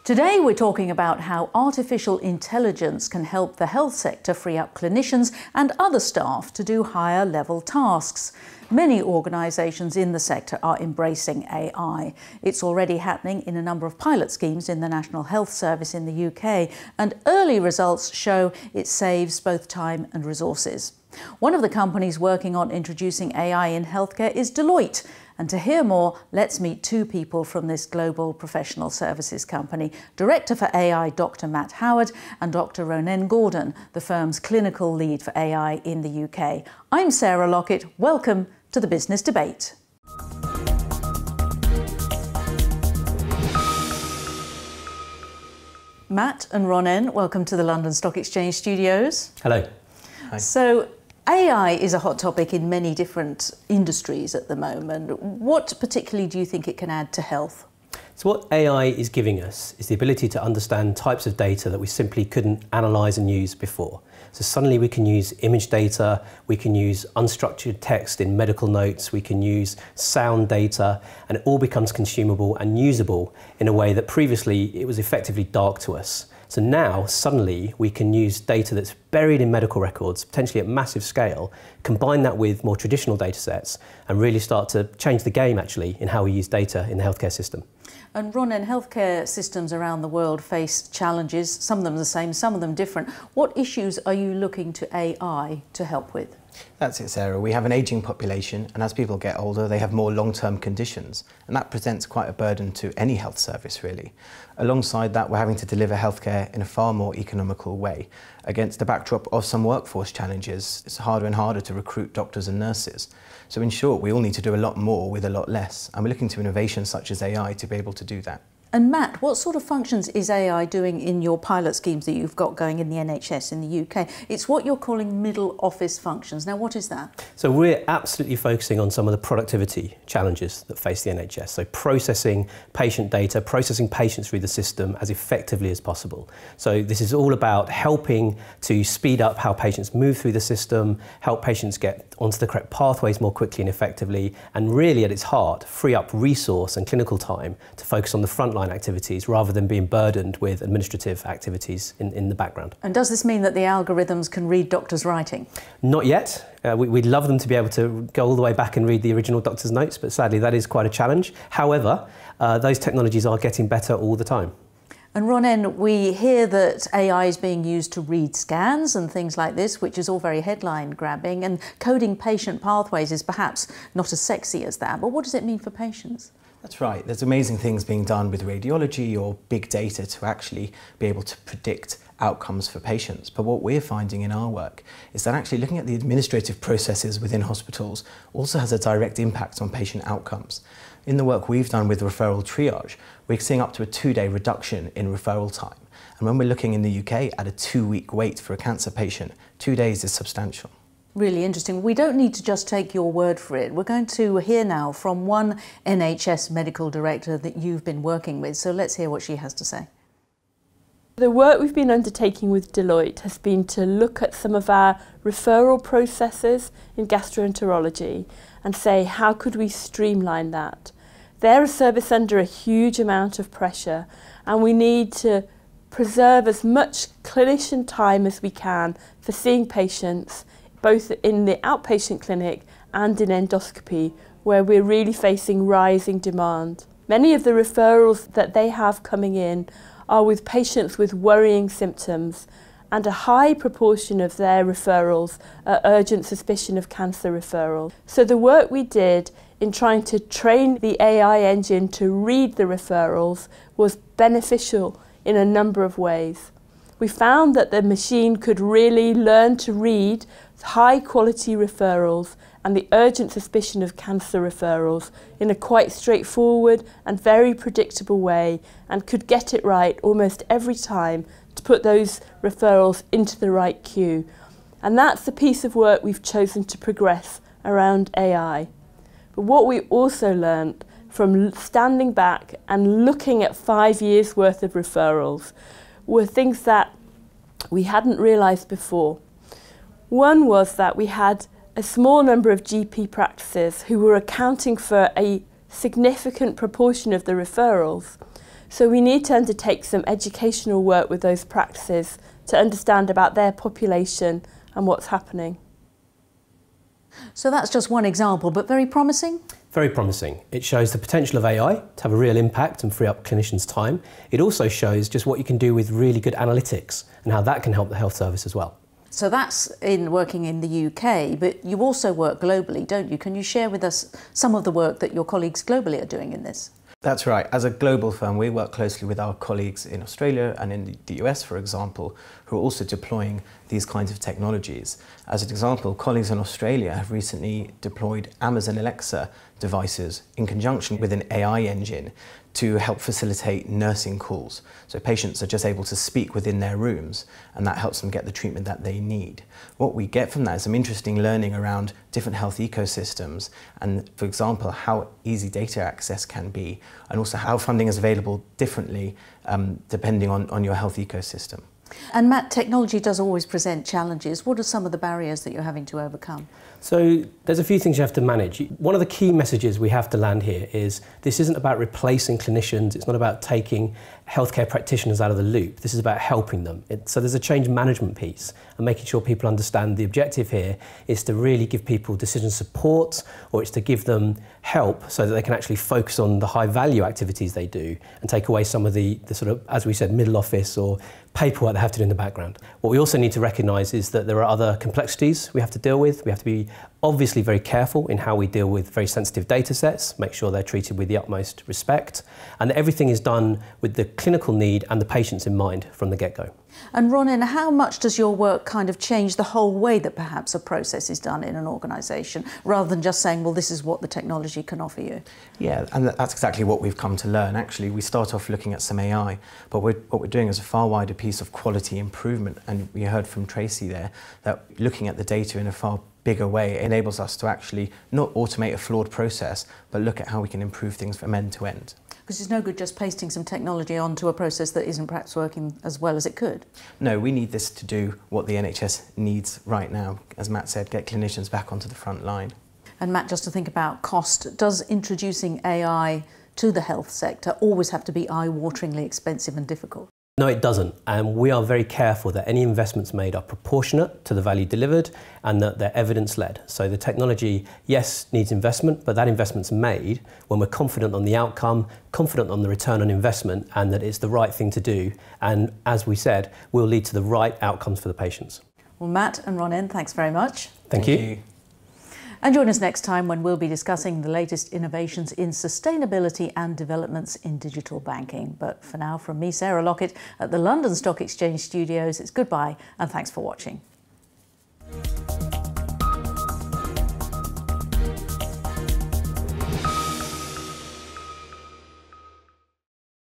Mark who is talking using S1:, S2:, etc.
S1: Today we're talking about how artificial intelligence can help the health sector free up clinicians and other staff to do higher level tasks. Many organisations in the sector are embracing AI. It's already happening in a number of pilot schemes in the National Health Service in the UK, and early results show it saves both time and resources. One of the companies working on introducing AI in healthcare is Deloitte. And to hear more, let's meet two people from this global professional services company, Director for AI Dr. Matt Howard and Dr. Ronen Gordon, the firm's clinical lead for AI in the UK. I'm Sarah Lockett. Welcome to the Business Debate. Matt and Ronen, welcome to the London Stock Exchange studios.
S2: Hello.
S1: Hi. So, AI is a hot topic in many different industries at the moment. What particularly do you think it can add to health?
S2: So what AI is giving us is the ability to understand types of data that we simply couldn't analyse and use before. So suddenly we can use image data, we can use unstructured text in medical notes, we can use sound data, and it all becomes consumable and usable in a way that previously it was effectively dark to us. So now, suddenly, we can use data that's buried in medical records, potentially at massive scale, combine that with more traditional data sets, and really start to change the game, actually, in how we use data in the healthcare system.
S1: And Ronen, healthcare systems around the world face challenges, some of them the same, some of them different. What issues are you looking to AI to help with?
S3: That's it, Sarah. We have an ageing population, and as people get older, they have more long-term conditions, and that presents quite a burden to any health service, really. Alongside that, we're having to deliver healthcare in a far more economical way. Against the backdrop of some workforce challenges, it's harder and harder to recruit doctors and nurses. So in short, we all need to do a lot more with a lot less, and we're looking to innovations such as AI to be able to do that.
S1: And Matt, what sort of functions is AI doing in your pilot schemes that you've got going in the NHS in the UK? It's what you're calling middle office functions. Now, what is that?
S2: So we're absolutely focusing on some of the productivity challenges that face the NHS. So processing patient data, processing patients through the system as effectively as possible. So this is all about helping to speed up how patients move through the system, help patients get onto the correct pathways more quickly and effectively, and really at its heart, free up resource and clinical time to focus on the frontline activities rather than being burdened with administrative activities in the background.
S1: And does this mean that the algorithms can read doctors' writing?
S2: Not yet. We'd love them to be able to go all the way back and read the original doctor's notes, but sadly that is quite a challenge. However, those technologies are getting better all the time.
S1: And Ronen, we hear that AI is being used to read scans and things like this, which is all very headline grabbing, and coding patient pathways is perhaps not as sexy as that, but what does it mean for patients?
S3: That's right. There's amazing things being done with radiology or big data to actually be able to predict outcomes for patients. But what we're finding in our work is that actually looking at the administrative processes within hospitals also has a direct impact on patient outcomes. In the work we've done with referral triage, we're seeing up to a 2-day reduction in referral time. And when we're looking in the UK at a 2-week wait for a cancer patient, 2 days is substantial.
S1: Really interesting. We don't need to just take your word for it. We're going to hear now from one NHS Medical Director that you've been working with. So let's hear what she has to say.
S4: The work we've been undertaking with Deloitte has been to look at some of our referral processes in gastroenterology and say, how could we streamline that? They're a service under a huge amount of pressure, and we need to preserve as much clinician time as we can for seeing patients, both in the outpatient clinic and in endoscopy, where we're really facing rising demand. Many of the referrals that they have coming in are with patients with worrying symptoms, and a high proportion of their referrals are urgent suspicion of cancer referrals. So the work we did in trying to train the AI engine to read the referrals was beneficial in a number of ways. We found that the machine could really learn to read high quality referrals and the urgent suspicion of cancer referrals in a quite straightforward and very predictable way, and could get it right almost every time to put those referrals into the right queue. And that's the piece of work we've chosen to progress around AI. But what we also learned from standing back and looking at 5 years worth of referrals were things that we hadn't realised before. One was that we had a small number of GP practices who were accounting for a significant proportion of the referrals. So we need to undertake some educational work with those practices to understand about their population and what's happening.
S1: So that's just one example, but very promising?
S2: Very promising. It shows the potential of AI to have a real impact and free up clinicians' time. It also shows just what you can do with really good analytics and how that can help the health service as well.
S1: So that's in working in the UK, but you also work globally, don't you? Can you share with us some of the work that your colleagues globally are doing in this?
S3: That's right. As a global firm, we work closely with our colleagues in Australia and in the US, for example, who are also deploying these kinds of technologies. As an example, colleagues in Australia have recently deployed Amazon Alexa devices in conjunction with an AI engine to help facilitate nursing calls. So patients are just able to speak within their rooms, and that helps them get the treatment that they need. What we get from that is some interesting learning around different health ecosystems and, for example, how easy data access can be, and also how funding is available differently depending on your health ecosystem.
S1: And Matt, technology does always present challenges. What are some of the barriers that you're having to overcome?
S2: So there's a few things you have to manage. One of the key messages we have to land here is this isn't about replacing clinicians, it's not about taking healthcare practitioners out of the loop, this is about helping them. So there's a change management piece and making sure people understand the objective here is to really give people decision support, or it's to give them help so that they can actually focus on the high value activities they do and take away some of the sort of, as we said, middle office or paperwork they have to do in the background. What we also need to recognise is that there are other complexities we have to deal with. We have to be obviously very careful in how we deal with very sensitive data sets, make sure they're treated with the utmost respect, and that everything is done with the clinical need and the patients in mind from the get-go.
S1: And Ronen, how much does your work kind of change the whole way that perhaps a process is done in an organisation, rather than just saying, well, this is what the technology can offer you?
S3: Yeah, and that's exactly what we've come to learn. Actually, we start off looking at some AI, but what we're doing is a far wider piece of quality improvement. And we heard from Tracy there that looking at the data in a far bigger way enables us to actually not automate a flawed process, but look at how we can improve things from end to end.
S1: Because it's no good just pasting some technology onto a process that isn't perhaps working as well as it could.
S3: No, we need this to do what the NHS needs right now. As Matt said, get clinicians back onto the front line.
S1: And Matt, just to think about cost, does introducing AI to the health sector always have to be eye-wateringly expensive and difficult?
S2: No, it doesn't, and we are very careful that any investments made are proportionate to the value delivered and that they're evidence-led. So the technology, yes, needs investment, but that investment's made when we're confident on the outcome, confident on the return on investment, and that it's the right thing to do, and as we said, will lead to the right outcomes for the patients.
S1: Well, Matt and Ronen, thanks very much.
S2: Thank you.
S1: And join us next time when we'll be discussing the latest innovations in sustainability and developments in digital banking. But for now, from me, Sarah Lockett, at the London Stock Exchange Studios, it's goodbye and thanks for watching.